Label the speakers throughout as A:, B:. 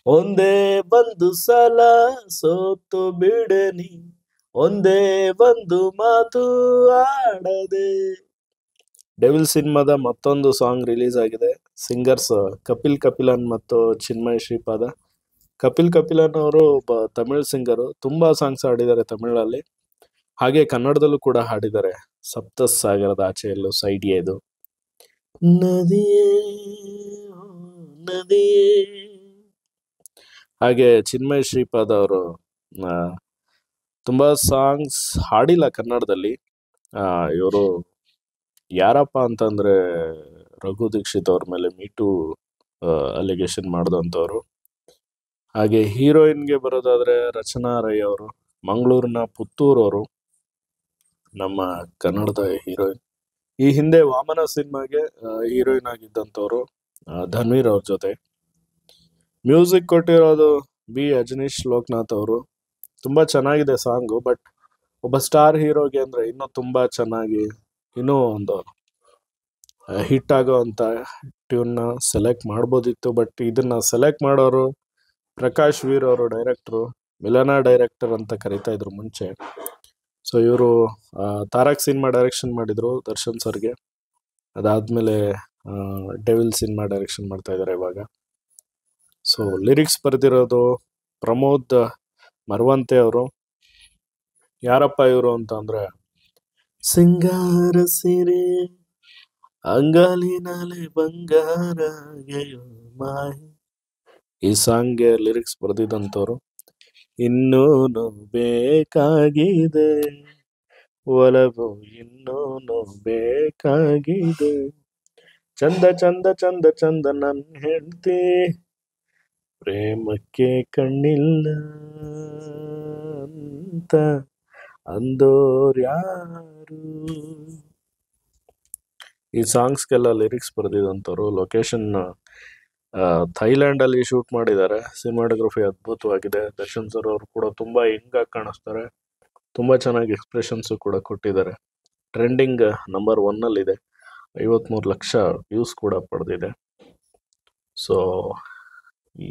A: ಒಂದೇ ಒಂದು ಸಲ ಸೋತು ಬಿಡನಿ, ಒಂದೇ ಒಂದು ಮಾತು ಆಡದೆ. ಡೆವಿಲ್ ಸಿನಿಮಾದ ಮತ್ತೊಂದು ಸಾಂಗ್ ರಿಲೀಸ್ ಆಗಿದೆ. ಸಿಂಗರ್ಸ್ ಕಪಿಲ್ ಕಪಿಲನ್ ಮತ್ತು ಚಿನ್ಮಯ್ ಶ್ರೀಪಾದ. ಕಪಿಲ್ ಕಪಿಲನ್ ಅವರು ಒಬ್ಬ ತಮಿಳ್ ಸಿಂಗರು. ತುಂಬಾ ಸಾಂಗ್ಸ್ ಹಾಡಿದ್ದಾರೆ ತಮಿಳಲ್ಲಿ, ಹಾಗೆ ಕನ್ನಡದಲ್ಲೂ ಕೂಡ ಹಾಡಿದ್ದಾರೆ. ಸಪ್ತ ಸಾಗರದ ಆಚೆಯಲ್ಲೂ ಸೈಡ್ ಇದು ನದಿಯೇ ಓ ನದಿಯೇ. ಹಾಗೆ ಚಿನ್ಮಯ್ ಶ್ರೀಪಾದ್ ಅವರು ತುಂಬಾ ಸಾಂಗ್ಸ್ ಹಾಡಿಲ್ಲ ಕನ್ನಡದಲ್ಲಿ. ಇವರು ಯಾರಪ್ಪ ಅಂತಂದ್ರೆ ರಘು ದೀಕ್ಷಿತ್ ಅವ್ರ ಮೇಲೆ ಮೀಟು ಅಲಿಗೇಷನ್ ಮಾಡಿದಂಥವ್ರು. ಹಾಗೆ ಹೀರೋಯಿನ್ಗೆ ಬರೋದಾದ್ರೆ ರಚನಾ ರೈ ಅವರು, ಮಂಗಳೂರಿನ ಪುತ್ತೂರವರು, ನಮ್ಮ ಕನ್ನಡದ ಹೀರೋಯಿನ್. ಈ ಹಿಂದೆ ವಾಮನ ಸಿನಿಮಾಗೆ ಹೀರೋಯಿನ್ ಆಗಿದ್ದಂಥವ್ರು ಧನ್ವೀರ್ ಅವ್ರ ಜೊತೆ. ಮ್ಯೂಸಿಕ್ ಕೊಟ್ಟಿರೋದು ಬಿ ಅಜನೀಶ್ ಲೋಕನಾಥ್ ಅವರು. ತುಂಬಾ ಚೆನ್ನಾಗಿದೆ ಸಾಂಗು, ಬಟ್ ಒಬ್ಬ ಸ್ಟಾರ್ ಹೀರೋಗೆ ಅಂದ್ರೆ ಇನ್ನೂ ತುಂಬಾ ಚೆನ್ನಾಗಿ ಇನ್ನೂ ಒಂದು ಹಿಟ್ ಆಗೋ ಅಂತ ಟ್ಯೂನ್ನ ಸೆಲೆಕ್ಟ್ ಮಾಡ್ಬೋದಿತ್ತು. ಬಟ್ ಇದನ್ನ ಸೆಲೆಕ್ಟ್ ಮಾಡೋರು ಪ್ರಕಾಶ್ ವೀರ್ ಅವರು, ಡೈರೆಕ್ಟ್ರು, ಮಿಲನ ಡೈರೆಕ್ಟರ್ ಅಂತ ಕರಿತಾ ಇದ್ರು ಮುಂಚೆ. ಸೊ ಇವರು ತಾರಕ್ ಸಿನಿಮಾ ಡೈರೆಕ್ಷನ್ ಮಾಡಿದ್ರು ದರ್ಶನ್ ಸರ್ಗೆ. ಅದಾದ್ಮೇಲೆ ಡೆವಿಲ್ ಸಿನಿಮಾ ಡೈರೆಕ್ಷನ್ ಮಾಡ್ತಾ ಇದ್ದಾರೆ ಇವಾಗ. ಸೊ ಲಿರಿಕ್ಸ್ ಬರೆದಿರೋದು ಪ್ರಮೋದ್ ಮರವಂತೆ ಅವರು. ಯಾರಪ್ಪ ಇವರು ಅಂತ ಅಂದ್ರೆ, ಸಿಂಗಾರ ಸಿರೆ ಅಂಗಾಲಿನಾಲೆ ಬಂಗಾರ ಮಾಹಿ, ಈ ಸಾಂಗ್ಗೆ ಲಿರಿಕ್ಸ್ ಬರೆದಿದ್ದಂಥವ್ರು. ಇನ್ನೂನು ಬೇಕಾಗಿದೆ ಒಲವು, ಇನ್ನೂನು ಬೇಕಾಗಿದೆ, ಚಂದ ಚಂದ ಚಂದ ಚಂದ ನನ್ ಹೆಂಡ್ತಿ, ಪ್ರೇಮಕ್ಕೆ ಕಣ್ಣಿಲ್ಲ ಅಂತ ಅಂದೋರ್ಯಾರು. ಈ ಸಾಂಗ್ಸ್ಗೆಲ್ಲ ಲಿರಿಕ್ಸ್ ಬರೆದಿದಂಥವ್ರು. ಲೊಕೇಶನ್ ಥೈಲ್ಯಾಂಡ್ ಅಲ್ಲಿ ಶೂಟ್ ಮಾಡಿದ್ದಾರೆ. ಸಿನಿಮಾಟೋಗ್ರಫಿ ಅದ್ಭುತವಾಗಿದೆ. ದರ್ಶನ್ ಸರ್ ಅವರು ಕೂಡ ತುಂಬಾ ಹಿಂಗಾಗಿ ಕಾಣಿಸ್ತಾರೆ. ತುಂಬಾ ಚೆನ್ನಾಗಿ ಎಕ್ಸ್ಪ್ರೆಷನ್ಸ್ ಕೂಡ ಕೊಟ್ಟಿದ್ದಾರೆ. ಟ್ರೆಂಡಿಂಗ್ ನಂಬರ್ 1 ಅಲ್ಲಿದೆ. 53 ಲಕ್ಷ ವ್ಯೂಸ್ ಕೂಡ ಪಡೆದಿದೆ. ಸೊ ಈ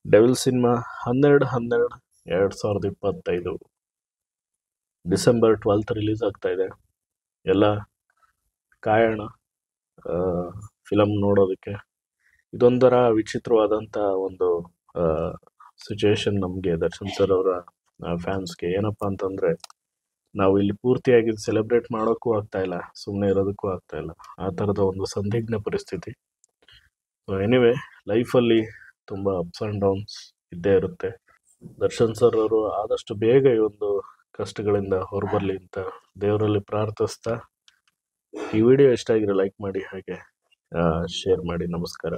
A: devil cinema 12/12/2025 December 12th release ಆಗ್ತಾ ಇದೆ. ಎಲ್ಲ ಕಾಯೋಣ ಫಿಲಮ್ ನೋಡೋದಕ್ಕೆ. ಇದೊಂಥರ ವಿಚಿತ್ರವಾದಂಥ ಒಂದು ಸಿಚುವೇಶನ್ ನಮಗೆ ದರ್ಶನ್ ಸರ್ ಅವರ ಫ್ಯಾನ್ಸ್ಗೆ. ಏನಪ್ಪ ಅಂತಂದರೆ, ನಾವು ಇಲ್ಲಿ ಪೂರ್ತಿಯಾಗಿ ಸೆಲೆಬ್ರೇಟ್ ಮಾಡೋಕ್ಕೂ ಆಗ್ತಾ ಇಲ್ಲ, ಸುಮ್ಮನೆ ಇರೋದಕ್ಕೂ ಆಗ್ತಾ ಇಲ್ಲ. ಆ ಥರದ ಒಂದು ಸಂದಿಗ್ಧ ಪರಿಸ್ಥಿತಿ. ಸೊ ಎನಿವೆ, ಲೈಫಲ್ಲಿ ತುಂಬ ಅಪ್ಸ್ ಆ್ಯಂಡ್ ಡೌನ್ಸ್ ಇದ್ದೇ ಇರುತ್ತೆ. ದರ್ಶನ್ ಸರ್ ಅವರು ಆದಷ್ಟು ಬೇಗ ಈ ಒಂದು ಕಷ್ಟಗಳಿಂದ ಹೊರಬರಲಿ ಅಂತ ದೇವರಲ್ಲಿ ಪ್ರಾರ್ಥಿಸ್ತಾ, ಈ ವಿಡಿಯೋ ಇಷ್ಟ ಆಗಿರೋ ಲೈಕ್ ಮಾಡಿ, ಹಾಗೆ ಶೇರ್ ಮಾಡಿ. ನಮಸ್ಕಾರ.